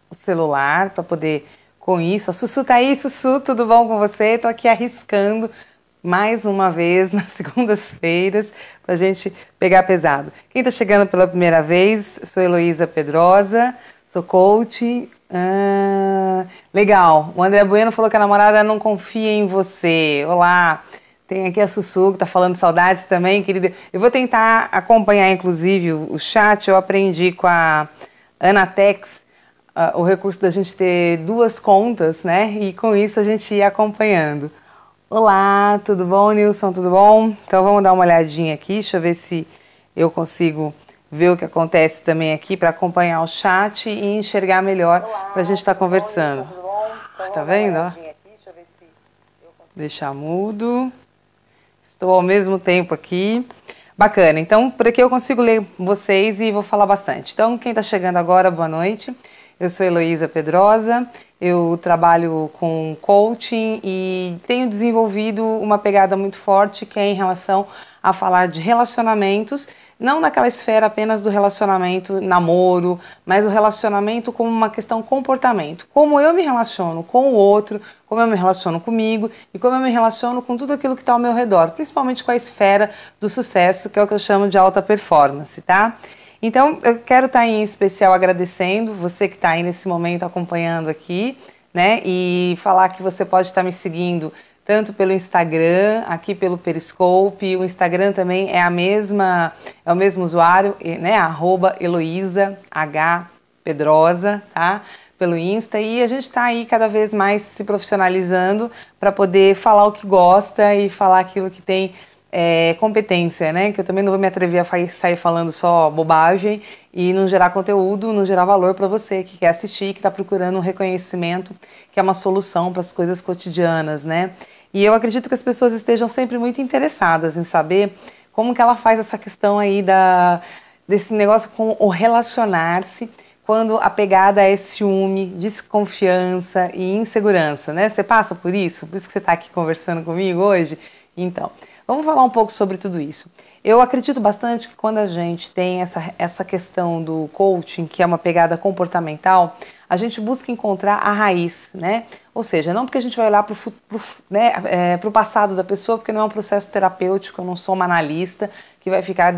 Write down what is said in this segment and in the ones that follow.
o celular para poder com isso. A Sussu tá aí, Sussu, tudo bom com você? Tô aqui arriscando mais uma vez nas segundas-feiras pra gente pegar pesado. Quem tá chegando pela primeira vez, sou Heloísa Pedrosa, sou coach. Legal, o André Bueno falou que a namorada não confia em você. Olá, tem aqui a Sussu que tá falando saudades também, querida. Eu vou tentar acompanhar, inclusive, o chat. Eu aprendi com a Anatex o recurso da gente ter duas contas, né? E com isso a gente ia acompanhando. Olá, tudo bom, Nilson? Tudo bom? Então vamos dar uma olhadinha aqui, deixa eu ver se eu consigo ver o que acontece também aqui para acompanhar o chat e enxergar melhor para a gente estar conversando. Então, tá vendo? Deixar mudo. Estou ao mesmo tempo aqui. Bacana, então por aqui eu consigo ler vocês e vou falar bastante. Então quem está chegando agora, boa noite. Eu sou Heloísa Pedrosa, eu trabalho com coaching e tenho desenvolvido uma pegada muito forte que é em relação a falar de relacionamentos, não naquela esfera apenas do relacionamento, namoro, mas o relacionamento como uma questão comportamento. Como eu me relaciono com o outro, como eu me relaciono comigo e como eu me relaciono com tudo aquilo que está ao meu redor, principalmente com a esfera do sucesso, que é o que eu chamo de alta performance, tá? Então, eu quero estar em especial agradecendo você que está aí nesse momento acompanhando aqui, né? E falar que você pode estar me seguindo tanto pelo Instagram, aqui pelo Periscope. O Instagram também é é o mesmo usuário, né? @HeloísaPedrosa, tá? Pelo Insta. E a gente está aí cada vez mais se profissionalizando para poder falar o que gosta e falar aquilo que tem competência, né? Que eu também não vou me atrever a sair falando só bobagem e não gerar conteúdo, não gerar valor para você que quer assistir, que está procurando um reconhecimento, que é uma solução para as coisas cotidianas, né? E eu acredito que as pessoas estejam sempre muito interessadas em saber como que ela faz essa questão aí desse negócio com o relacionar-se quando a pegada é ciúme, desconfiança e insegurança, né? Você passa por isso? Por isso que você está aqui conversando comigo hoje? Então, vamos falar um pouco sobre tudo isso. Eu acredito bastante que quando a gente tem essa questão do coaching, que é uma pegada comportamental, a gente busca encontrar a raiz, né? Ou seja, não porque a gente vai olhar para o passado da pessoa, porque não é um processo terapêutico, eu não sou uma analista que vai ficar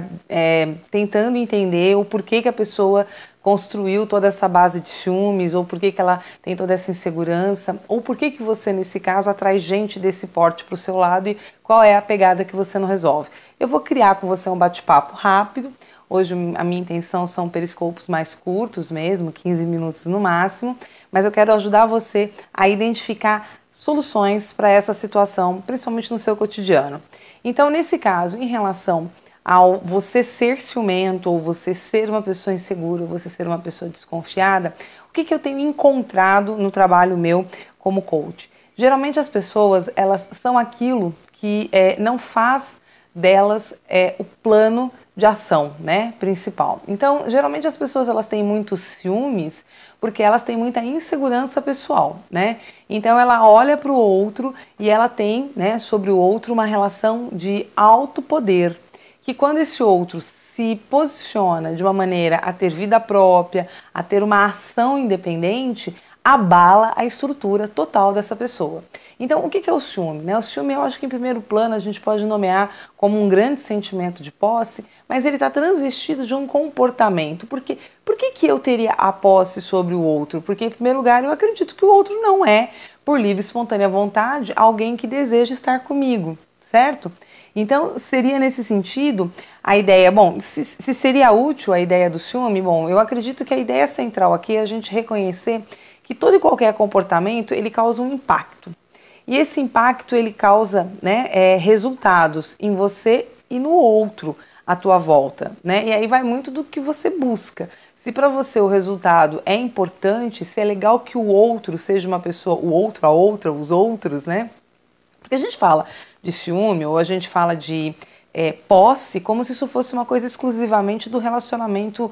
tentando entender o porquê que a pessoa construiu toda essa base de ciúmes, ou por que ela tem toda essa insegurança, ou por que você, nesse caso, atrai gente desse porte para o seu lado e qual é a pegada que você não resolve. Eu vou criar com você um bate-papo rápido. Hoje a minha intenção são periscopos mais curtos mesmo, 15 minutos no máximo, mas eu quero ajudar você a identificar soluções para essa situação, principalmente no seu cotidiano. Então, nesse caso, em relação ao você ser ciumento, ou você ser uma pessoa insegura, ou você ser uma pessoa desconfiada, o que eu tenho encontrado no trabalho meu como coach? Geralmente as pessoas, elas são aquilo que não faz delas o plano de ação, né, principal. Então, geralmente as pessoas elas têm muitos ciúmes porque elas têm muita insegurança pessoal, né? Então ela olha para o outro e ela tem, né, sobre o outro uma relação de alto poder, que quando esse outro se posiciona de uma maneira a ter vida própria, a ter uma ação independente, abala a estrutura total dessa pessoa. Então, o que é o ciúme? O ciúme, eu acho que em primeiro plano a gente pode nomear como um grande sentimento de posse, mas ele está transvestido de um comportamento. Por que eu teria a posse sobre o outro? Porque, em primeiro lugar, eu acredito que o outro não é, por livre e espontânea vontade, alguém que deseja estar comigo, certo? Então, seria nesse sentido a ideia, bom, se seria útil a ideia do ciúme, bom, eu acredito que a ideia central aqui é a gente reconhecer que todo e qualquer comportamento, ele causa um impacto. E esse impacto, ele causa, né, resultados em você e no outro à tua volta, né? E aí vai muito do que você busca. Se para você o resultado é importante, se é legal que o outro seja uma pessoa, o outro, a outra, os outros, né? Porque a gente fala de ciúme ou a gente fala de posse como se isso fosse uma coisa exclusivamente do relacionamento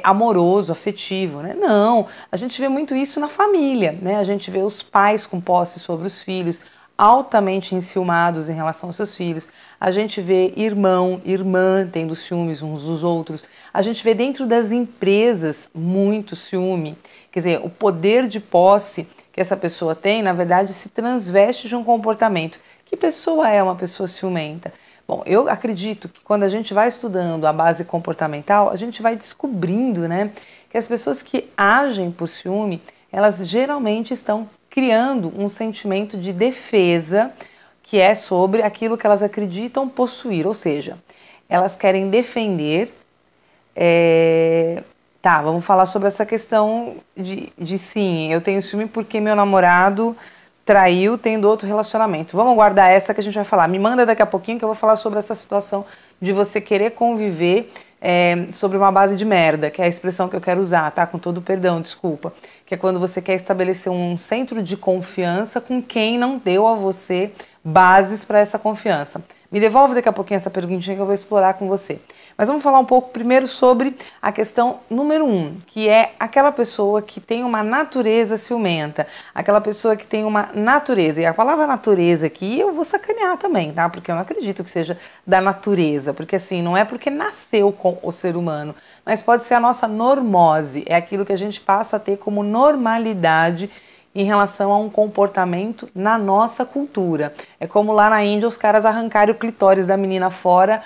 amoroso, afetivo, né? Não, a gente vê muito isso na família, né? A gente vê os pais com posse sobre os filhos, altamente enciumados em relação aos seus filhos. A gente vê irmão, irmã tendo ciúmes uns dos outros. A gente vê dentro das empresas muito ciúme. Quer dizer, o poder de posse que essa pessoa tem, na verdade, se transveste de um comportamento. Que pessoa é uma pessoa ciumenta? Bom, eu acredito que quando a gente vai estudando a base comportamental, a gente vai descobrindo, né, que as pessoas que agem por ciúme, elas geralmente estão criando um sentimento de defesa que é sobre aquilo que elas acreditam possuir, ou seja, elas querem defender. Tá, vamos falar sobre essa questão de sim, eu tenho ciúme porque meu namorado traiu tendo outro relacionamento. Vamos guardar essa que a gente vai falar. Me manda daqui a pouquinho que eu vou falar sobre essa situação de você querer conviver sobre uma base de merda, que é a expressão que eu quero usar, tá? Com todo o perdão, desculpa. Que é quando você quer estabelecer um centro de confiança com quem não deu a você bases para essa confiança. Me devolve daqui a pouquinho essa perguntinha que eu vou explorar com você. Mas vamos falar um pouco primeiro sobre a questão número 1, que é aquela pessoa que tem uma natureza ciumenta, aquela pessoa que tem uma natureza, e a palavra natureza aqui eu vou sacanear também, tá? Porque eu não acredito que seja da natureza, porque assim, não é porque nasceu com o ser humano, mas pode ser a nossa normose, é aquilo que a gente passa a ter como normalidade em relação a um comportamento na nossa cultura. É como lá na Índia os caras arrancarem o clitóris da menina fora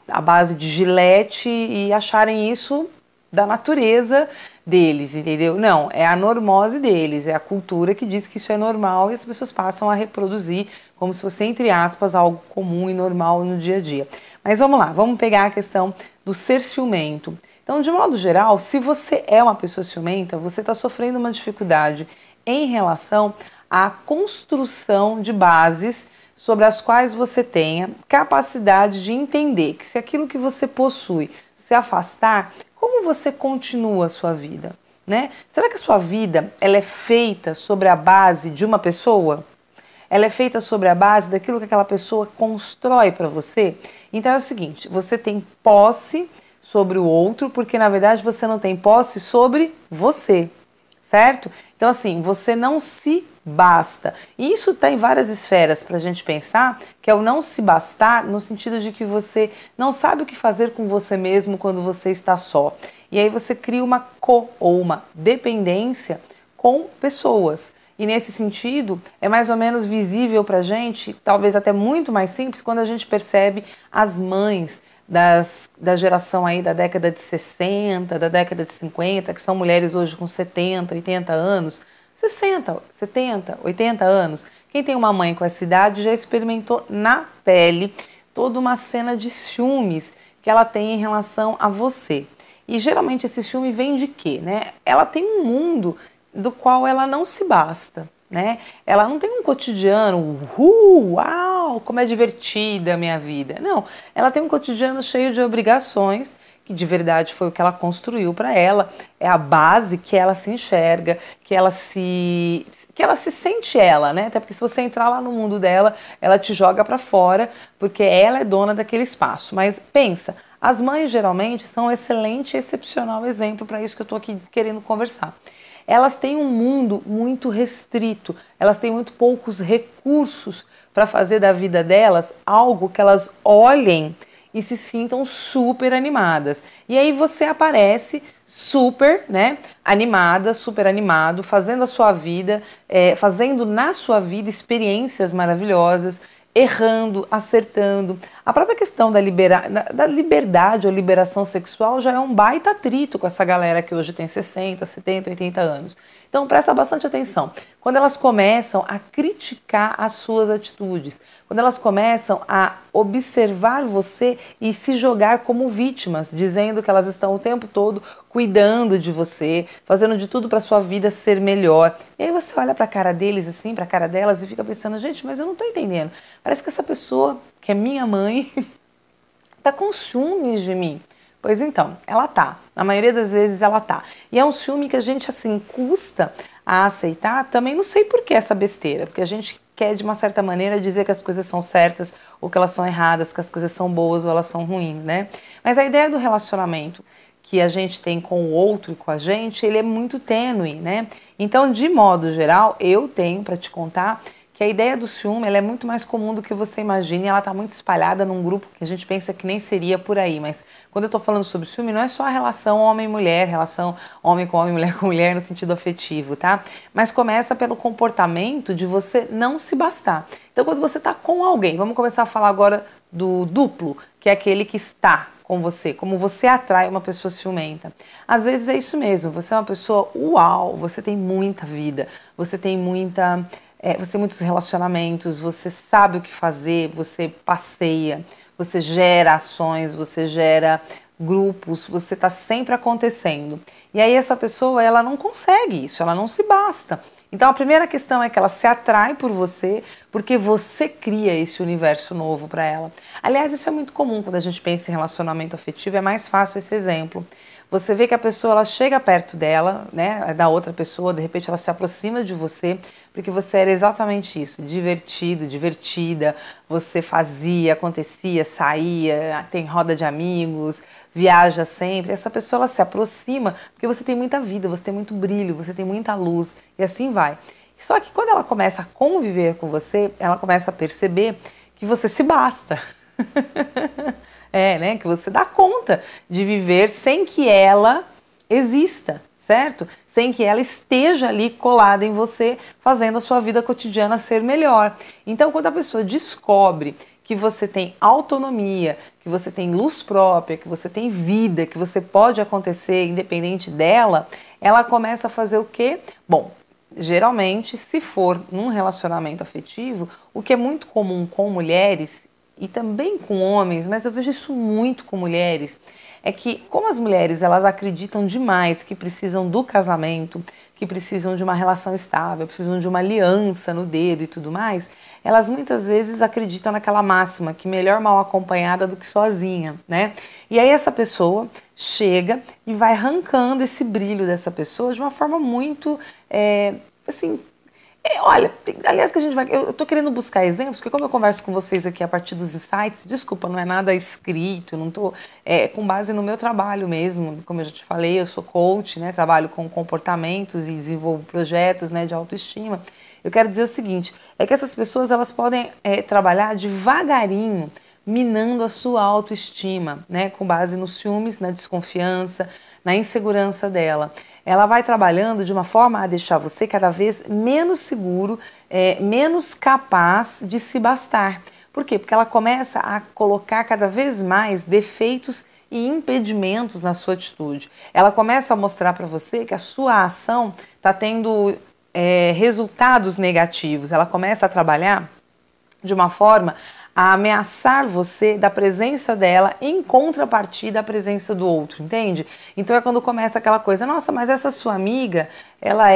à base de gilete e acharem isso da natureza deles, entendeu? Não, é a normose deles, é a cultura que diz que isso é normal e as pessoas passam a reproduzir como se fosse, entre aspas, algo comum e normal no dia a dia. Mas vamos lá, vamos pegar a questão do ser ciumento. Então, de modo geral, se você é uma pessoa ciumenta, você está sofrendo uma dificuldade em relação à construção de bases sobre as quais você tenha capacidade de entender que se aquilo que você possui se afastar, como você continua a sua vida, né? Será que a sua vida ela é feita sobre a base de uma pessoa? Ela é feita sobre a base daquilo que aquela pessoa constrói para você? Então é o seguinte, você tem posse sobre o outro, porque na verdade você não tem posse sobre você, certo? Então assim, você não se basta. E isso está em várias esferas para a gente pensar, que é o não se bastar no sentido de que você não sabe o que fazer com você mesmo quando você está só. E aí você cria uma ou uma dependência com pessoas. E nesse sentido, é mais ou menos visível para a gente, talvez até muito mais simples, quando a gente percebe as mães da geração aí da década de 60, da década de 50, que são mulheres hoje com 70, 80 anos, 60, 70, 80 anos. Quem tem uma mãe com essa idade já experimentou na pele toda uma cena de ciúmes que ela tem em relação a você. E geralmente esse ciúme vem de quê, né? Ela tem um mundo do qual ela não se basta, né? Ela não tem um cotidiano, uau, como é divertida a minha vida. Não, ela tem um cotidiano cheio de obrigações, que de verdade foi o que ela construiu para ela, é a base que ela se enxerga, que ela se sente ela, né? Até porque se você entrar lá no mundo dela, ela te joga para fora, porque ela é dona daquele espaço. Mas pensa, as mães geralmente são um excelente, excepcional exemplo para isso que eu estou aqui querendo conversar. Elas têm um mundo muito restrito, elas têm muito poucos recursos para fazer da vida delas algo que elas olhem e se sintam super animadas. E aí você aparece super, né, animada, super animado, fazendo a sua vida, fazendo na sua vida experiências maravilhosas, errando, acertando. A própria questão da liberdade ou liberação sexual já é um baita atrito com essa galera que hoje tem 60, 70, 80 anos. Então presta bastante atenção. Quando elas começam a criticar as suas atitudes, quando elas começam a observar você e se jogar como vítimas, dizendo que elas estão o tempo todo cuidando de você, fazendo de tudo para sua vida ser melhor. E aí você olha para a cara deles assim, para a cara delas e fica pensando, gente, mas eu não estou entendendo. Parece que essa pessoa, que é minha mãe, tá com ciúmes de mim. Pois então, ela tá. Na maioria das vezes ela tá. E é um ciúme que a gente, assim, custa a aceitar. Também não sei por que essa besteira. Porque a gente quer, de uma certa maneira, dizer que as coisas são certas ou que elas são erradas, que as coisas são boas ou elas são ruins, né? Mas a ideia do relacionamento que a gente tem com o outro e com a gente, ele é muito tênue, né? Então, de modo geral, eu tenho para te contar que a ideia do ciúme ela é muito mais comum do que você imagina e ela está muito espalhada num grupo que a gente pensa que nem seria por aí. Mas quando eu estou falando sobre ciúme, não é só a relação homem-mulher, relação homem com homem, mulher com mulher no sentido afetivo, tá? Mas começa pelo comportamento de você não se bastar. Então quando você está com alguém, vamos começar a falar agora do duplo, que é aquele que está com você, como você atrai uma pessoa ciumenta. Às vezes é isso mesmo, você é uma pessoa uau, você tem muita vida, você tem você tem muitos relacionamentos, você sabe o que fazer, você passeia, você gera ações, você gera grupos, você está sempre acontecendo. E aí essa pessoa, ela não consegue isso, ela não se basta. Então a primeira questão é que ela se atrai por você porque você cria esse universo novo para ela. Aliás, isso é muito comum quando a gente pensa em relacionamento afetivo, é mais fácil esse exemplo. Você vê que a pessoa ela chega perto dela, né, da outra pessoa, de repente ela se aproxima de você, porque você era exatamente isso, divertido, divertida, você fazia, acontecia, saía, tem roda de amigos, viaja sempre. Essa pessoa ela se aproxima porque você tem muita vida, você tem muito brilho, você tem muita luz e assim vai. Só que quando ela começa a conviver com você, ela começa a perceber que você se basta. Né? Que você dá conta de viver sem que ela exista, certo? Sem que ela esteja ali colada em você, fazendo a sua vida cotidiana ser melhor. Então, quando a pessoa descobre que você tem autonomia, que você tem luz própria, que você tem vida, que você pode acontecer independente dela, ela começa a fazer o quê? Bom, geralmente, se for num relacionamento afetivo, o que é muito comum com mulheres e também com homens, mas eu vejo isso muito com mulheres, é que como as mulheres elas acreditam demais que precisam do casamento, que precisam de uma relação estável, precisam de uma aliança no dedo e tudo mais, elas muitas vezes acreditam naquela máxima que melhor mal acompanhada do que sozinha, né? E aí essa pessoa chega e vai arrancando esse brilho dessa pessoa de uma forma muito, olha, aliás que a gente vai, eu tô querendo buscar exemplos, porque como eu converso com vocês aqui a partir dos insights, desculpa, não é nada escrito, não tô, com base no meu trabalho mesmo, como eu já te falei, eu sou coach, né, trabalho com comportamentos e desenvolvo projetos, né, de autoestima. Eu quero dizer o seguinte, é que essas pessoas, elas podem trabalhar devagarinho, minando a sua autoestima, né, com base nos ciúmes, na desconfiança, na insegurança dela. Ela vai trabalhando de uma forma a deixar você cada vez menos seguro, menos capaz de se bastar. Por quê? Porque ela começa a colocar cada vez mais defeitos e impedimentos na sua atitude. Ela começa a mostrar para você que a sua ação está tendo resultados negativos. Ela começa a trabalhar de uma forma a ameaçar você da presença dela em contrapartida à presença do outro, entende? Então é quando começa aquela coisa, nossa, mas essa sua amiga, ela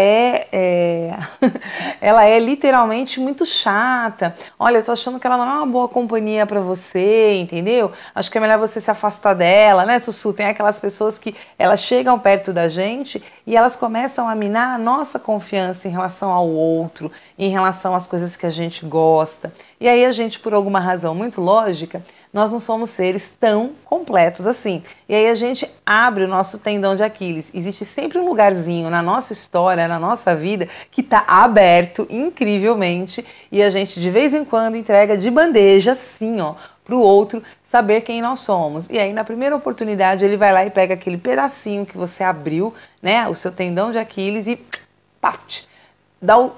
ela é literalmente muito chata. Olha, eu tô achando que ela não é uma boa companhia pra você, entendeu? Acho que é melhor você se afastar dela, né, Sussu? Tem aquelas pessoas que elas chegam perto da gente e elas começam a minar a nossa confiança em relação ao outro, em relação às coisas que a gente gosta. E aí a gente, por alguma razão muito lógica, nós não somos seres tão completos assim. E aí a gente abre o nosso tendão de Aquiles. Existe sempre um lugarzinho na nossa história, na nossa vida, que está aberto incrivelmente e a gente de vez em quando entrega de bandeja, assim, ó, para o outro saber quem nós somos. E aí na primeira oportunidade ele vai lá e pega aquele pedacinho que você abriu, né, o seu tendão de Aquiles e paf, dá o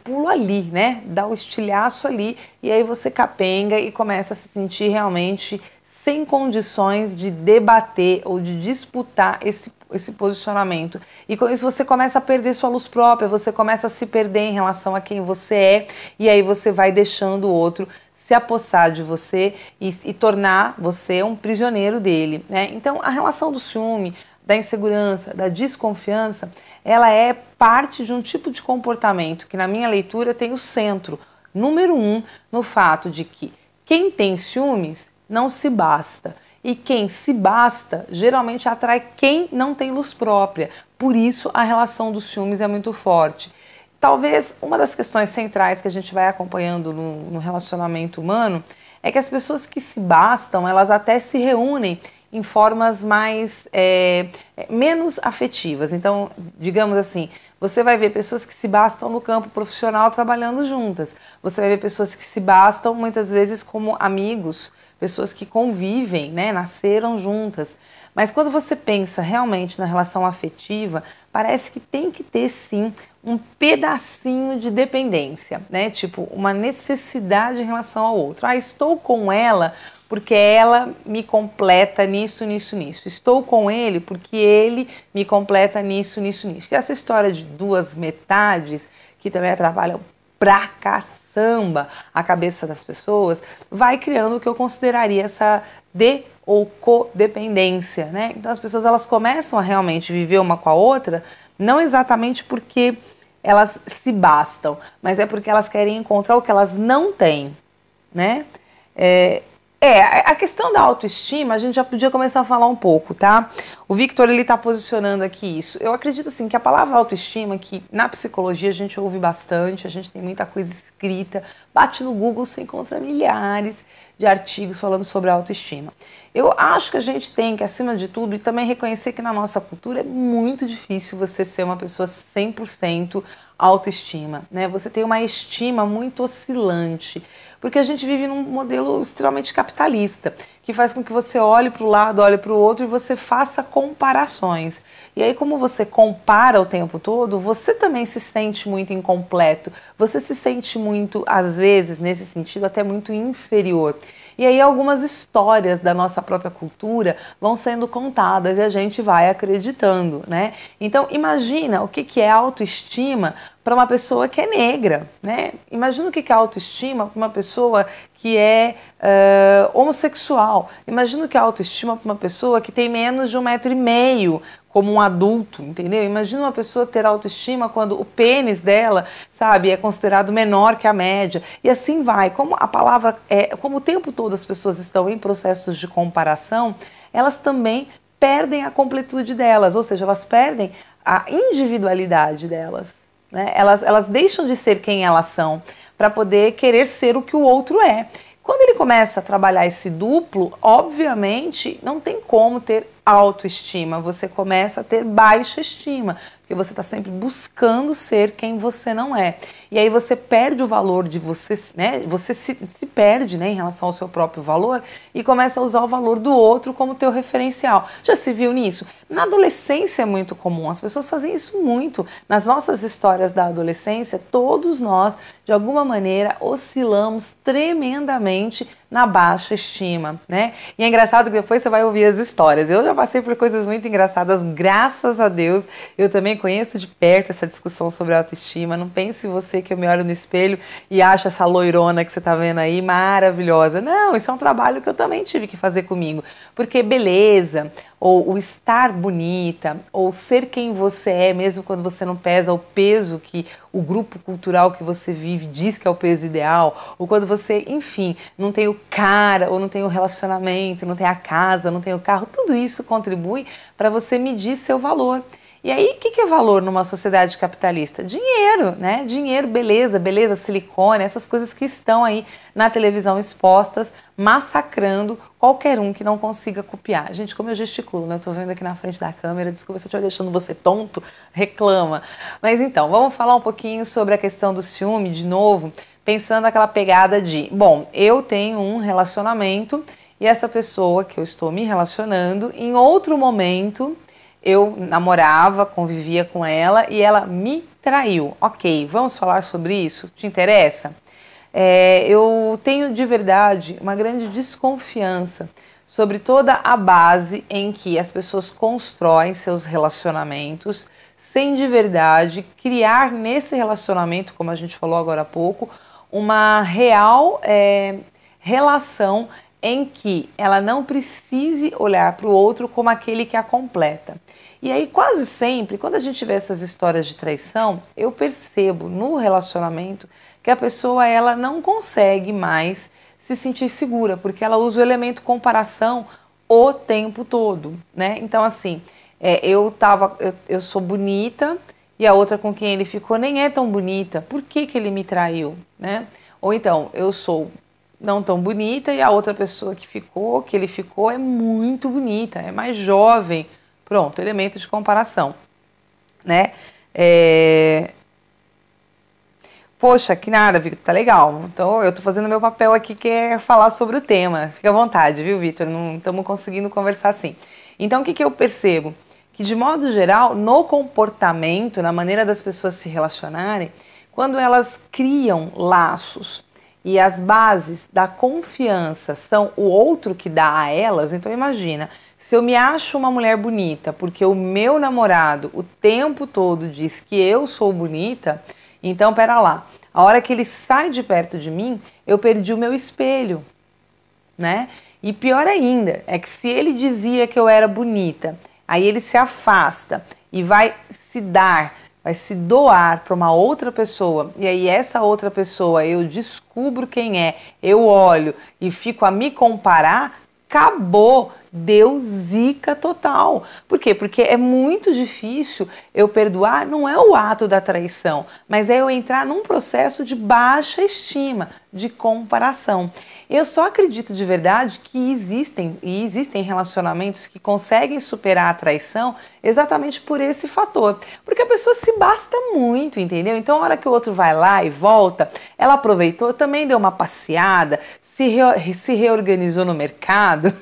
pulo ali, né? Dá o estilhaço ali e aí você capenga e começa a se sentir realmente sem condições de debater ou de disputar esse posicionamento. E com isso você começa a perder sua luz própria, você começa a se perder em relação a quem você é e aí você vai deixando o outro se apossar de você e tornar você um prisioneiro dele, né? Então a relação do ciúme, da insegurança, da desconfiança, ela é parte de um tipo de comportamento que na minha leitura tem o centro, número 1, no fato de que quem tem ciúmes não se basta. E quem se basta geralmente atrai quem não tem luz própria. Por isso a relação dos ciúmes é muito forte. Talvez uma das questões centrais que a gente vai acompanhando no relacionamento humano é que as pessoas que se bastam, elas até se reúnem em formas mais menos afetivas. Então, digamos assim, você vai ver pessoas que se bastam no campo profissional trabalhando juntas. Você vai ver pessoas que se bastam muitas vezes como amigos, pessoas que convivem, né, nasceram juntas. Mas quando você pensa realmente na relação afetiva, parece que tem que ter sim um pedacinho de dependência, né? Tipo, uma necessidade em relação ao outro. Ah, estou com ela porque ela me completa nisso, nisso, nisso. Estou com ele porque ele me completa nisso, nisso, nisso. E essa história de duas metades, que também atrapalham pra caçamba a cabeça das pessoas, vai criando o que eu consideraria essa ou codependência, né? Então as pessoas elas começam a realmente viver uma com a outra, não exatamente porque elas se bastam, mas é porque elas querem encontrar o que elas não têm, né? A questão da autoestima, a gente já podia começar a falar um pouco, tá? O Victor, ele tá posicionando aqui isso. Eu acredito, assim, que a palavra autoestima, que na psicologia a gente ouve bastante, a gente tem muita coisa escrita, bate no Google, você encontra milhares de artigos falando sobre autoestima. Eu acho que a gente tem que, acima de tudo, e também reconhecer que na nossa cultura é muito difícil você ser uma pessoa 100% autoestima, né? Você tem uma estima muito oscilante, porque a gente vive num modelo extremamente capitalista, que faz com que você olhe para o lado, olhe para o outro e você faça comparações. E aí, como você compara o tempo todo, você também se sente muito incompleto, você se sente muito, às vezes, nesse sentido, até muito inferior. E aí algumas histórias da nossa própria cultura vão sendo contadas e a gente vai acreditando, né? Então imagina o que é autoestima para uma pessoa que é negra, né? Imagina o que é autoestima para uma pessoa que é homossexual. Imagina o que é autoestima para uma pessoa que tem menos de 1,5 m, como um adulto, entendeu? Imagina uma pessoa ter autoestima quando o pênis dela, sabe, é considerado menor que a média. E assim vai. Como a palavra como o tempo todo as pessoas estão em processos de comparação, elas também perdem a completude delas, ou seja, elas perdem a individualidade delas, né? Elas deixam de ser quem elas são para poder querer ser o que o outro é. Quando ele começa a trabalhar esse duplo, obviamente não tem como ter autoestima, você começa a ter baixa estima, porque você está sempre buscando ser quem você não é. E aí você perde o valor de você, né? Você se perde, né, em relação ao seu próprio valor e começa a usar o valor do outro como teu referencial. Já se viu nisso? Na adolescência é muito comum, as pessoas fazem isso muito. Nas nossas histórias da adolescência, todos nós, de alguma maneira, oscilamos tremendamente na baixa estima, né? E é engraçado que depois você vai ouvir as histórias. Eu já passei por coisas muito engraçadas, graças a Deus. Eu também conheço de perto essa discussão sobre autoestima. Não pense você que eu me olho no espelho e acho essa loirona que você tá vendo aí maravilhosa. Não, isso é um trabalho que eu também tive que fazer comigo. Porque beleza, ou o estar bonita, ou ser quem você é, mesmo quando você não pesa o peso que o grupo cultural que você vive diz que é o peso ideal, ou quando você, enfim, não tem o cara, ou não tem o relacionamento, não tem a casa, não tem o carro, tudo isso contribui para você medir seu valor. E aí, o que é valor numa sociedade capitalista? Dinheiro, né? Dinheiro, beleza, beleza, silicone, essas coisas que estão aí na televisão expostas, massacrando qualquer um que não consiga copiar. Gente, como eu gesticulo, né? Eu tô vendo aqui na frente da câmera, desculpa se eu estiver deixando você tonto, reclama. Mas então, vamos falar um pouquinho sobre a questão do ciúme, de novo, pensando aquela pegada de, bom, eu tenho um relacionamento e essa pessoa que eu estou me relacionando, em outro momento eu namorava, convivia com ela e ela me traiu. Ok, vamos falar sobre isso? Te interessa? Eu tenho de verdade uma grande desconfiança sobre toda a base em que as pessoas constroem seus relacionamentos sem de verdade criar nesse relacionamento, como a gente falou agora há pouco, uma real relação em que ela não precise olhar para o outro como aquele que a completa. E aí quase sempre, quando a gente vê essas histórias de traição, eu percebo no relacionamento que a pessoa ela não consegue mais se sentir segura, porque ela usa o elemento comparação o tempo todo, né? Então assim, eu sou bonita e a outra com quem ele ficou nem é tão bonita, por que ele me traiu, né? Ou então, eu sou não tão bonita e a outra pessoa que ele ficou é muito bonita, é mais jovem. Pronto, elemento de comparação, né? Poxa, que nada, Victor, tá legal. Então eu tô fazendo meu papel aqui, que é falar sobre o tema. Fica à vontade, viu, Victor? Não estamos conseguindo conversar assim. Então o que eu percebo? Que de modo geral, no comportamento, na maneira das pessoas se relacionarem, quando elas criam laços e as bases da confiança são o outro que dá a elas, então imagina, se eu me acho uma mulher bonita porque o meu namorado o tempo todo diz que eu sou bonita, então pera lá, a hora que ele sai de perto de mim, eu perdi o meu espelho, né? E pior ainda, é que se ele dizia que eu era bonita, aí ele se afasta e vai se doar para uma outra pessoa, e aí essa outra pessoa eu descubro quem é, eu olho e fico a me comparar, acabou, deu zica total. Por quê? Porque é muito difícil eu perdoar, não é o ato da traição, mas é eu entrar num processo de baixa estima, de comparação. Eu só acredito de verdade que existem relacionamentos que conseguem superar a traição exatamente por esse fator. Porque a pessoa se basta muito, entendeu? Então, a hora que o outro vai lá e volta, ela aproveitou, também deu uma passeada, se reorganizou no mercado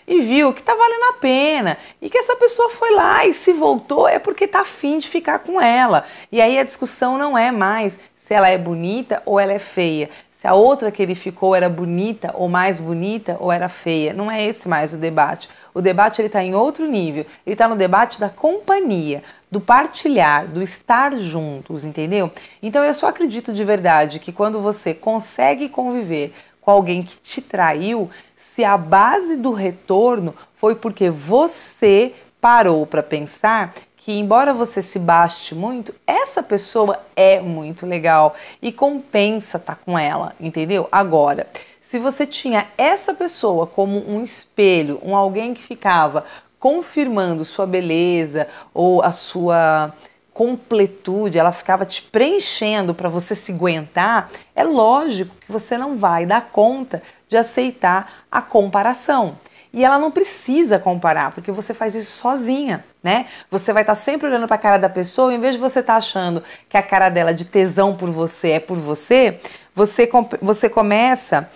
e viu que tá valendo a pena e que essa pessoa foi lá e se voltou é porque tá afim de ficar com ela. E aí a discussão não é mais se ela é bonita ou ela é feia, se a outra que ele ficou era bonita ou mais bonita ou era feia. Não é esse mais o debate. O debate ele está em outro nível. Ele está no debate da companhia, do partilhar, do estar juntos, entendeu? Então eu só acredito de verdade que quando você consegue conviver com alguém que te traiu, se a base do retorno foi porque você parou para pensar que, embora você se baste muito, essa pessoa é muito legal e compensa estar com ela, entendeu? Agora, se você tinha essa pessoa como um espelho, alguém que ficava confirmando sua beleza ou a sua completude, ela ficava te preenchendo para você se aguentar, é lógico que você não vai dar conta de aceitar a comparação. E ela não precisa comparar, porque você faz isso sozinha, né? Você vai estar sempre olhando para a cara da pessoa, em vez de você estar achando que a cara dela de tesão por você é por você, você começa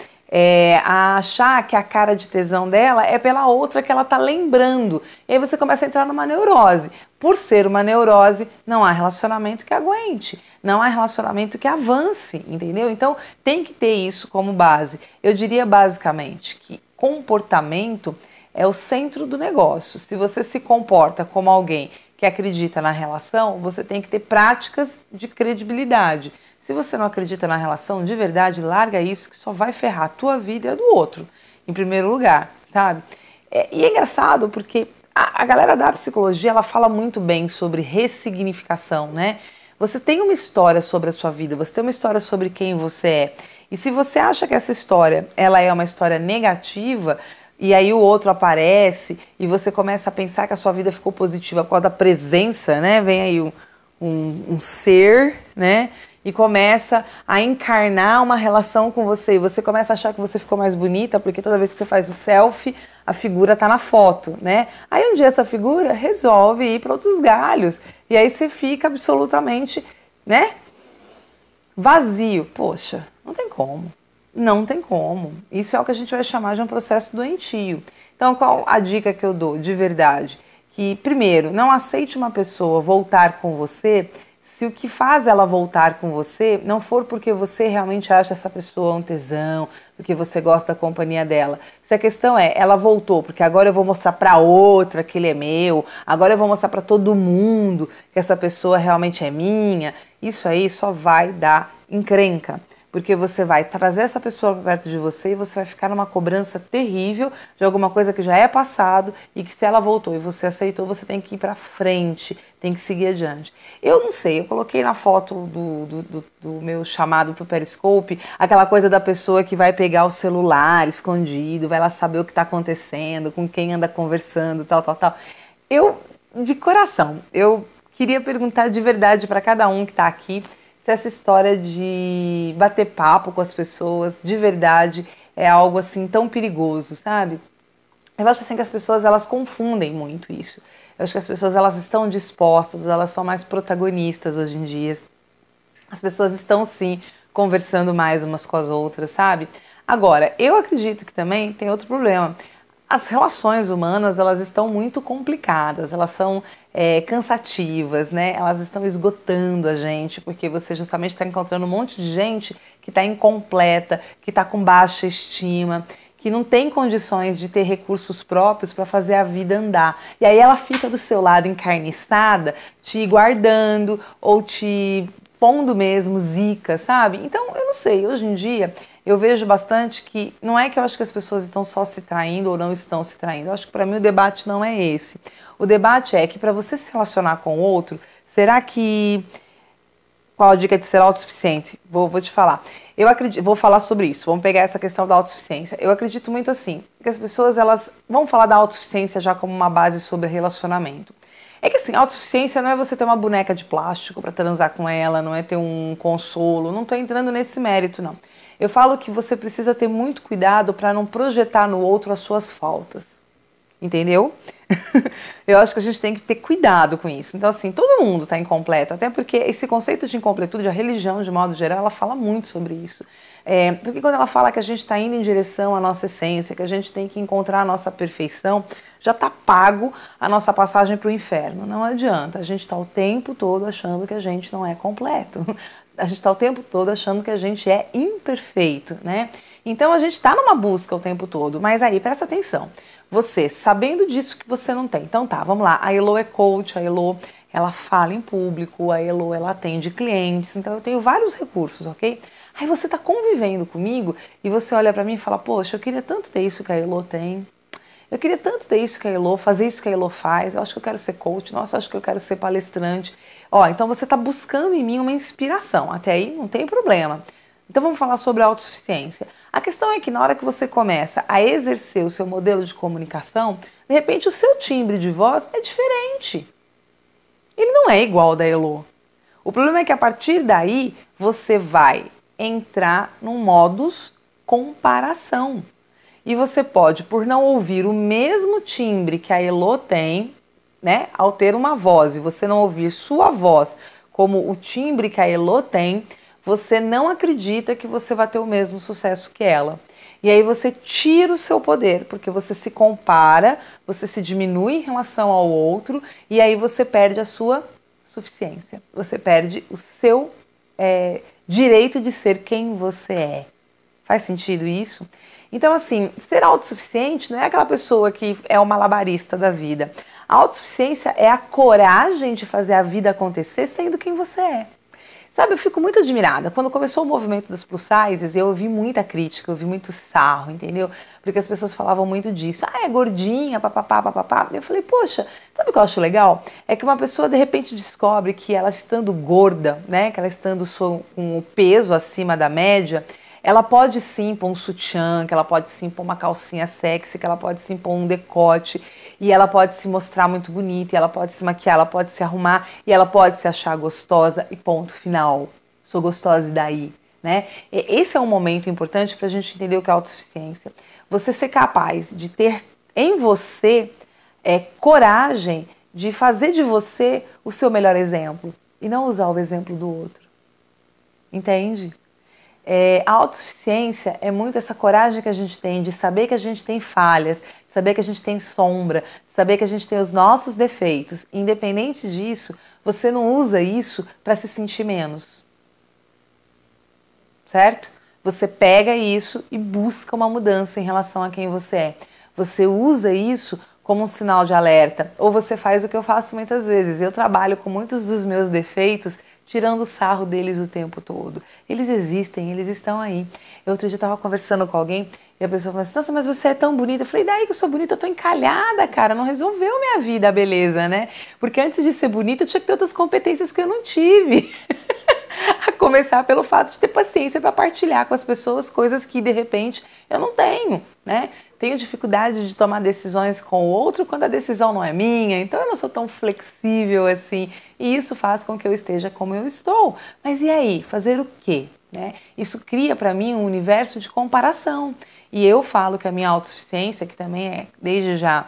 a achar que a cara de tesão dela é pela outra que ela está lembrando. E aí você começa a entrar numa neurose. Por ser uma neurose, não há relacionamento que aguente, não há relacionamento que avance, entendeu? Então tem que ter isso como base. Eu diria basicamente que comportamento é o centro do negócio. Se você se comporta como alguém que acredita na relação, você tem que ter práticas de credibilidade. Se você não acredita na relação, de verdade, larga isso que só vai ferrar a tua vida e a do outro, em primeiro lugar, sabe? E é engraçado porque a galera da psicologia, ela fala muito bem sobre ressignificação, né? Você tem uma história sobre a sua vida, você tem uma história sobre quem você é. E se você acha que essa história, ela é uma história negativa, e aí o outro aparece, e você começa a pensar que a sua vida ficou positiva por causa da presença, né? Vem aí um ser, né? E começa a encarnar uma relação com você. E você começa a achar que você ficou mais bonita, porque toda vez que você faz o selfie, a figura tá na foto, né? Aí um dia essa figura resolve ir para outros galhos. E aí você fica absolutamente, né? Vazio. Poxa, não tem como. Não tem como. Isso é o que a gente vai chamar de um processo doentio. Então, qual a dica que eu dou de verdade? Que, primeiro, não aceite uma pessoa voltar com você se o que faz ela voltar com você não for porque você realmente acha essa pessoa um tesão, porque você gosta da companhia dela. Se a questão é, ela voltou porque agora eu vou mostrar para outra que ele é meu, agora eu vou mostrar para todo mundo que essa pessoa realmente é minha, isso aí só vai dar encrenca. Porque você vai trazer essa pessoa perto de você e você vai ficar numa cobrança terrível de alguma coisa que já é passado e que se ela voltou e você aceitou, você tem que ir pra frente, tem que seguir adiante. Eu não sei, eu coloquei na foto do meu chamado pro Periscope aquela coisa da pessoa que vai pegar o celular escondido, vai lá saber o que tá acontecendo, com quem anda conversando, tal. Eu, de coração, eu queria perguntar de verdade para cada um que tá aqui, se se essa história de bater papo com as pessoas, de verdade, é algo assim tão perigoso, sabe? Eu acho assim que as pessoas, elas confundem muito isso. Eu acho que as pessoas, elas estão dispostas, elas são mais protagonistas hoje em dia. As pessoas estão, sim, conversando mais umas com as outras, sabe? Agora, eu acredito que também tem outro problema. As relações humanas, elas estão muito complicadas, elas são cansativas, né? Elas estão esgotando a gente, porque você justamente está encontrando um monte de gente que está incompleta, que está com baixa estima, que não tem condições de ter recursos próprios para fazer a vida andar. E aí ela fica do seu lado encarniçada, te guardando ou te pondo mesmo zica, sabe? Então, eu não sei, hoje em dia eu vejo bastante que não é que eu acho que as pessoas estão só se traindo ou não estão se traindo. Eu acho que para mim o debate não é esse. O debate é que para você se relacionar com o outro, será que... Qual a dica de ser autossuficiente? Vou te falar. Eu acredito, vou falar sobre isso. Vamos pegar essa questão da autossuficiência. Eu acredito muito assim, que as pessoas, elas vão falar da autossuficiência já como uma base sobre relacionamento. É que assim, autossuficiência não é você ter uma boneca de plástico para transar com ela, não é ter um consolo, não estou entrando nesse mérito, não. Eu falo que você precisa ter muito cuidado para não projetar no outro as suas faltas. Entendeu? Eu acho que a gente tem que ter cuidado com isso. Então, assim, todo mundo está incompleto, até porque esse conceito de incompletude, a religião, de modo geral, ela fala muito sobre isso. Porque quando ela fala que a gente está indo em direção à nossa essência, que a gente tem que encontrar a nossa perfeição, já está pago a nossa passagem para o inferno. Não adianta, a gente está o tempo todo achando que a gente não é completo. A gente está o tempo todo achando que a gente é imperfeito, né? Então a gente está numa busca o tempo todo, mas aí presta atenção. Você, sabendo disso que você não tem. Então tá, vamos lá. A Elo é coach, a Elo, ela fala em público, a Elo, ela atende clientes. Então eu tenho vários recursos, ok? Aí você tá convivendo comigo e você olha pra mim e fala, poxa, eu queria tanto ter isso que a Elo tem. Eu queria tanto ter isso que a Elo, fazer isso que a Elo faz. Eu acho que eu quero ser coach, nossa, eu acho que eu quero ser palestrante. Ó, então você tá buscando em mim uma inspiração. Até aí não tem problema. Então vamos falar sobre a autossuficiência. A questão é que na hora que você começa a exercer o seu modelo de comunicação, de repente o seu timbre de voz é diferente. Ele não é igual ao da Elo. O problema é que a partir daí você vai entrar num modus comparação. E você pode, por não ouvir o mesmo timbre que a Elo tem, né, ao ter uma voz e você não ouvir sua voz como o timbre que a Elo tem, você não acredita que você vai ter o mesmo sucesso que ela. E aí você tira o seu poder, porque você se compara, você se diminui em relação ao outro, e aí você perde a sua suficiência. Você perde o seu direito de ser quem você é. Faz sentido isso? Então, assim, ser autossuficiente não é aquela pessoa que é o malabarista da vida. A autossuficiência é a coragem de fazer a vida acontecer sendo quem você é. Sabe, eu fico muito admirada. Quando começou o movimento das plus sizes, eu ouvi muita crítica, eu ouvi muito sarro, entendeu? Porque as pessoas falavam muito disso. Ah, é gordinha, papapá, papapá. Eu falei, poxa, sabe o que eu acho legal? É que uma pessoa, de repente, descobre que ela estando gorda, né, que ela estando com o peso acima da média, ela pode sim pôr um sutiã, que ela pode sim pôr uma calcinha sexy, que ela pode sim pôr um decote, e ela pode se mostrar muito bonita, e ela pode se maquiar, ela pode se arrumar, e ela pode se achar gostosa, e ponto final. Sou gostosa e daí, né? E esse é um momento importante para a gente entender o que é autossuficiência. Você ser capaz de ter em você coragem de fazer de você o seu melhor exemplo, e não usar o exemplo do outro. Entende? A autossuficiência é muito essa coragem que a gente tem de saber que a gente tem falhas, saber que a gente tem sombra, saber que a gente tem os nossos defeitos. Independente disso, você não usa isso para se sentir menos. Certo? Você pega isso e busca uma mudança em relação a quem você é. Você usa isso como um sinal de alerta. Ou você faz o que eu faço muitas vezes. Eu trabalho com muitos dos meus defeitos tirando o sarro deles o tempo todo. Eles existem, eles estão aí. Eu outro dia estava conversando com alguém e a pessoa falou assim, nossa, mas você é tão bonita. Eu falei, daí que eu sou bonita, eu tô encalhada, cara, não resolveu minha vida a beleza, né? Porque antes de ser bonita eu tinha que ter outras competências que eu não tive. Começar pelo fato de ter paciência para partilhar com as pessoas coisas que de repente eu não tenho, né? Tenho dificuldade de tomar decisões com o outro quando a decisão não é minha, então eu não sou tão flexível assim, e isso faz com que eu esteja como eu estou. Mas e aí, fazer o quê? Né? Isso cria para mim um universo de comparação, e eu falo que a minha autossuficiência, que também é desde já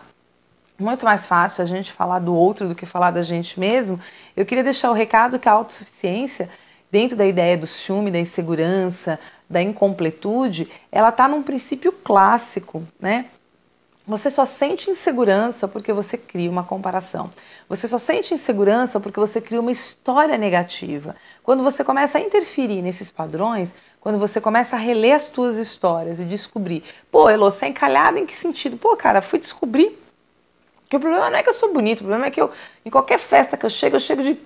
muito mais fácil a gente falar do outro do que falar da gente mesmo, eu queria deixar o recado que a autossuficiência, dentro da ideia do ciúme, da insegurança, da incompletude, ela está num princípio clássico, né? Você só sente insegurança porque você cria uma comparação. Você só sente insegurança porque você cria uma história negativa. Quando você começa a interferir nesses padrões, quando você começa a reler as tuas histórias e descobrir, pô, Elô, você é encalhada em que sentido? Pô, cara, fui descobrir que o problema não é que eu sou bonito, o problema é que em qualquer festa que eu chego de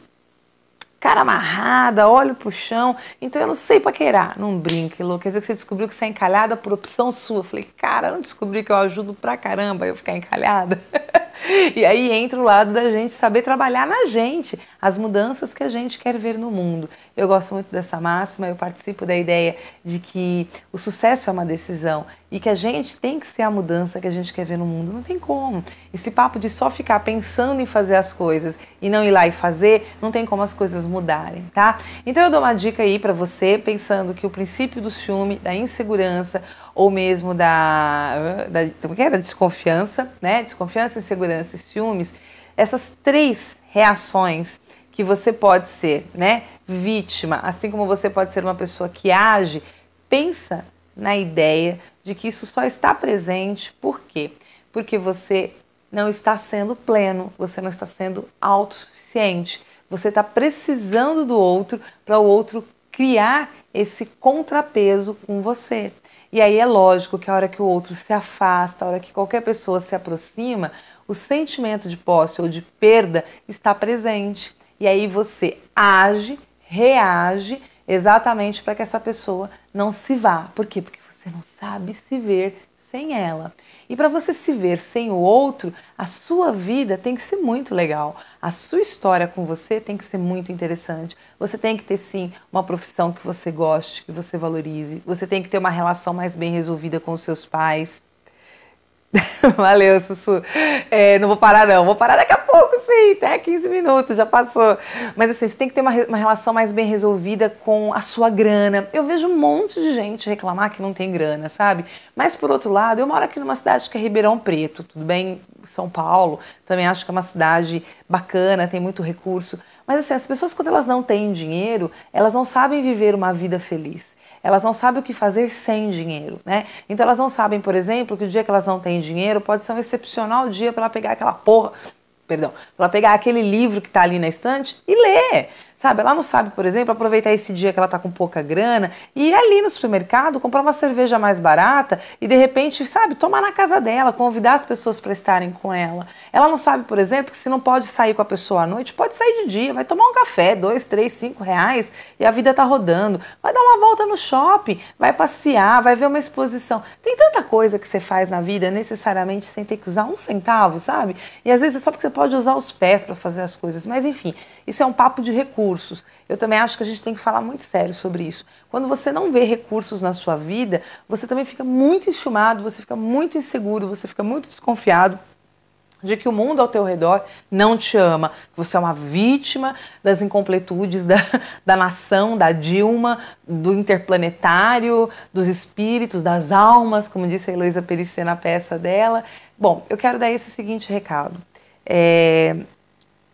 cara amarrada, olho pro chão, então eu não sei paquerar. Não brinque, Lô, quer dizer que você descobriu que você é encalhada por opção sua. Eu falei, cara, eu não descobri que eu ajudo pra caramba eu ficar encalhada. E aí entra o lado da gente saber trabalhar na gente, as mudanças que a gente quer ver no mundo. Eu gosto muito dessa máxima, eu participo da ideia de que o sucesso é uma decisão e que a gente tem que ser a mudança que a gente quer ver no mundo. Não tem como. Esse papo de só ficar pensando em fazer as coisas e não ir lá e fazer, não tem como as coisas mudarem, tá? Então eu dou uma dica aí pra você, pensando que o princípio do ciúme, da insegurança, ou mesmo da desconfiança, né? Desconfiança, insegurança e ciúmes, essas três reações que você pode ser, né? Vítima, assim como você pode ser uma pessoa que age, pensa na ideia de que isso só está presente, por quê? Porque você não está sendo pleno, você não está sendo autossuficiente, você está precisando do outro para o outro criar esse contrapeso com você. E aí é lógico que a hora que o outro se afasta, a hora que qualquer pessoa se aproxima, o sentimento de posse ou de perda está presente. E aí você age, reage exatamente para que essa pessoa não se vá. Por quê? Porque você não sabe se ver sem ela. E para você se ver sem o outro, a sua vida tem que ser muito legal. A sua história com você tem que ser muito interessante. Você tem que ter, sim, uma profissão que você goste, que você valorize. Você tem que ter uma relação mais bem resolvida com os seus pais. Valeu, Sussu. Não vou parar não, vou parar daqui a pouco, sim, até 15 minutos, já passou. Mas assim, você tem que ter uma relação mais bem resolvida com a sua grana. Eu vejo um monte de gente reclamar que não tem grana, sabe? Mas por outro lado, eu moro aqui numa cidade que é Ribeirão Preto, tudo bem? São Paulo, também acho que é uma cidade bacana, tem muito recurso. Mas assim, as pessoas quando elas não têm dinheiro, elas não sabem viver uma vida feliz. Elas não sabem o que fazer sem dinheiro, né? Então elas não sabem, por exemplo, que o dia que elas não têm dinheiro pode ser um excepcional dia para ela pegar para ela pegar aquele livro que está ali na estante e ler. Sabe, ela não sabe, por exemplo, aproveitar esse dia que ela está com pouca grana e ir ali no supermercado, comprar uma cerveja mais barata e de repente, sabe, tomar na casa dela, convidar as pessoas para estarem com ela. Ela não sabe, por exemplo, que se não pode sair com a pessoa à noite, pode sair de dia, vai tomar um café, 2, 3, 5 reais e a vida tá rodando. Vai dar uma volta no shopping, vai passear, vai ver uma exposição. Tem tanta coisa que você faz na vida necessariamente sem ter que usar um centavo, sabe? E às vezes é só porque você pode usar os pés para fazer as coisas, mas enfim, isso é um papo de recursos. Eu também acho que a gente tem que falar muito sério sobre isso. Quando você não vê recursos na sua vida, você também fica muito enxumado, você fica muito inseguro, você fica muito desconfiado de que o mundo ao teu redor não te ama, que você é uma vítima das incompletudes da nação, da Dilma, do interplanetário, dos espíritos, das almas, como disse a Heloísa Perissé na peça dela. Bom, eu quero dar esse seguinte recado.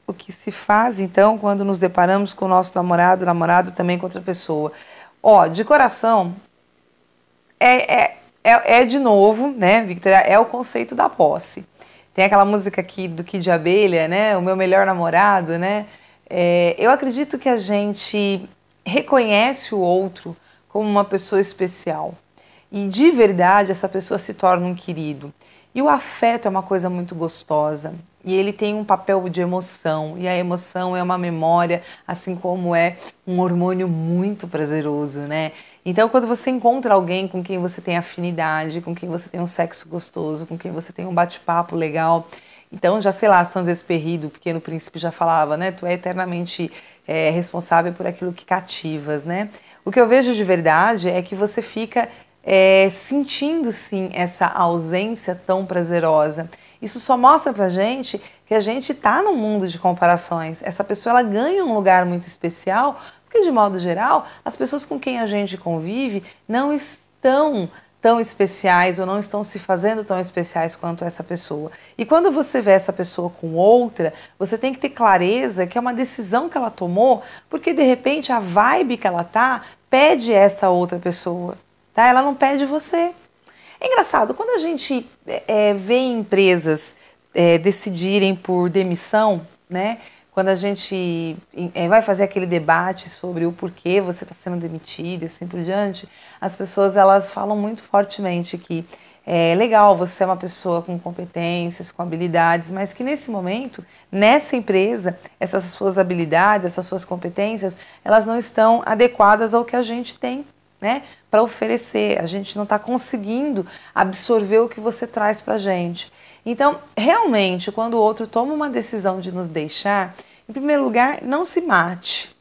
O que se faz, então, quando nos deparamos com o nosso namorado também com outra pessoa? De coração, de novo, né, Victoria, é o conceito da posse. Tem aquela música aqui do Kid de Abelha, né, o meu melhor namorado, né? Eu acredito que a gente reconhece o outro como uma pessoa especial. E de verdade essa pessoa se torna um querido. E o afeto é uma coisa muito gostosa. E ele tem um papel de emoção. E a emoção é uma memória, assim como é um hormônio muito prazeroso, né? Então, quando você encontra alguém com quem você tem afinidade, com quem você tem um sexo gostoso, com quem você tem um bate-papo legal, então já sei lá, Saint-Exupéry do Pequeno Príncipe já falava, né? Tu é eternamente responsável por aquilo que cativas, né? O que eu vejo de verdade é que você fica sentindo sim essa ausência tão prazerosa. Isso só mostra pra gente que a gente está num mundo de comparações. Essa pessoa ela ganha um lugar muito especial, porque de modo geral, as pessoas com quem a gente convive não estão tão especiais ou não estão se fazendo tão especiais quanto essa pessoa. E quando você vê essa pessoa com outra, você tem que ter clareza que é uma decisão que ela tomou, porque de repente a vibe que ela tá pede essa outra pessoa, tá? Ela não pede você. É engraçado, quando a gente vê empresas decidirem por demissão, né? Quando a gente vai fazer aquele debate sobre o porquê você está sendo demitido e assim por diante, as pessoas elas falam muito fortemente que é legal você é uma pessoa com competências, com habilidades, mas que nesse momento, nessa empresa, essas suas habilidades, essas suas competências, elas não estão adequadas ao que a gente tem, né, para oferecer. A gente não está conseguindo absorver o que você traz para a gente. Então, realmente, quando o outro toma uma decisão de nos deixar, em primeiro lugar, não se mate,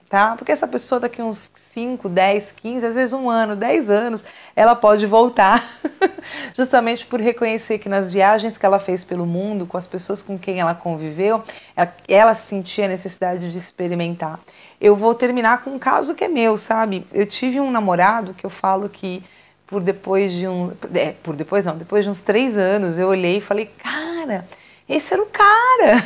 tá? Porque essa pessoa daqui uns 5, 10, 15, às vezes um ano, 10 anos, ela pode voltar, justamente por reconhecer que nas viagens que ela fez pelo mundo, com as pessoas com quem ela conviveu, ela sentia a necessidade de experimentar. Eu vou terminar com um caso que é meu, sabe? Eu tive um namorado que eu falo que depois de uns 3 anos, eu olhei e falei, cara, esse era o cara.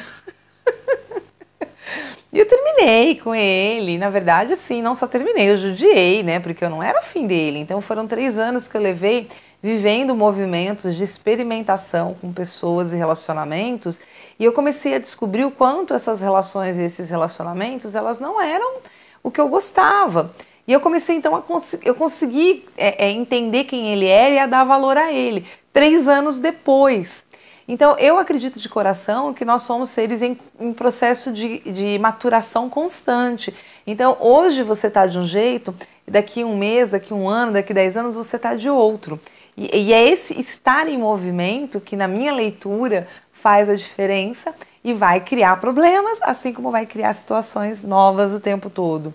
E eu terminei com ele, na verdade, assim, não só terminei, eu judiei, né, porque eu não era afim dele. Então foram 3 anos que eu levei vivendo movimentos de experimentação com pessoas e relacionamentos, e eu comecei a descobrir o quanto essas relações e esses relacionamentos, elas não eram o que eu gostava. E eu comecei então eu consegui entender quem ele era e a dar valor a ele, 3 anos depois. Então, eu acredito de coração que nós somos seres em processo de maturação constante. Então, hoje você está de um jeito, daqui um mês, daqui um ano, daqui 10 anos, você está de outro. E é esse estar em movimento que, na minha leitura, faz a diferença e vai criar problemas, assim como vai criar situações novas o tempo todo.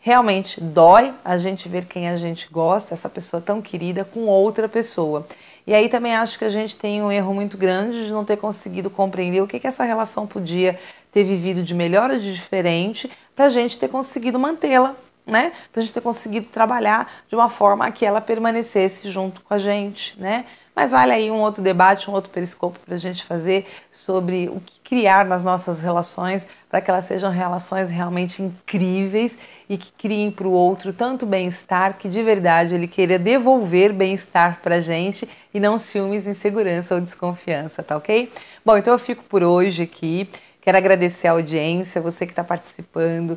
Realmente dói a gente ver quem a gente gosta, essa pessoa tão querida, com outra pessoa. E aí também acho que a gente tem um erro muito grande de não ter conseguido compreender o que essa relação podia ter vivido de melhor ou de diferente para a gente ter conseguido mantê-la, né? Para a gente ter conseguido trabalhar de uma forma que ela permanecesse junto com a gente, né? Mas vale aí um outro debate, um outro periscopo para a gente fazer sobre o que criar nas nossas relações para que elas sejam relações realmente incríveis e que criem para o outro tanto bem-estar que de verdade ele queira devolver bem-estar para a gente e não ciúmes, insegurança ou desconfiança, tá ok? Bom, então eu fico por hoje aqui. Quero agradecer a audiência, você que está participando,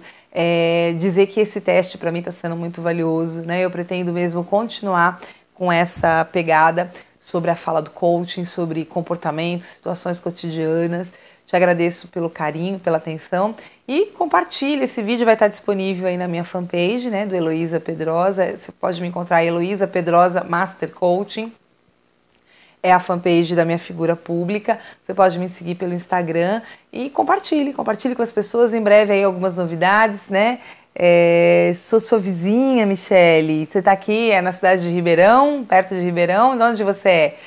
dizer que esse teste para mim está sendo muito valioso, né? Eu pretendo mesmo continuar com essa pegada sobre a fala do coaching, sobre comportamentos, situações cotidianas. Te agradeço pelo carinho, pela atenção e compartilhe. Esse vídeo vai estar disponível aí na minha fanpage, né, do Heloísa Pedrosa. Você pode me encontrar Heloísa Pedrosa Master Coaching. É a fanpage da minha figura pública. Você pode me seguir pelo Instagram e compartilhe com as pessoas. Em breve aí algumas novidades, né? Sou sua vizinha, Michele. Você está aqui, na cidade de Ribeirão, perto de Ribeirão. De onde você é?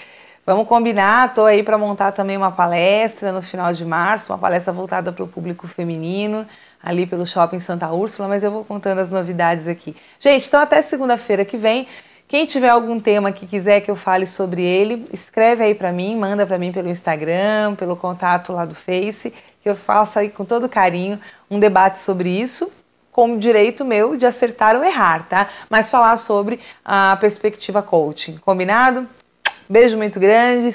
Vamos combinar, estou aí para montar também uma palestra no final de março, uma palestra voltada para o público feminino, ali pelo Shopping Santa Úrsula, mas eu vou contando as novidades aqui. Gente, então até segunda-feira que vem. Quem tiver algum tema que quiser que eu fale sobre ele, escreve aí para mim, manda para mim pelo Instagram, pelo contato lá do Face, que eu faço aí com todo carinho um debate sobre isso, com direito meu de acertar ou errar, tá? Mas falar sobre a perspectiva coaching, combinado? Beijo muito grande.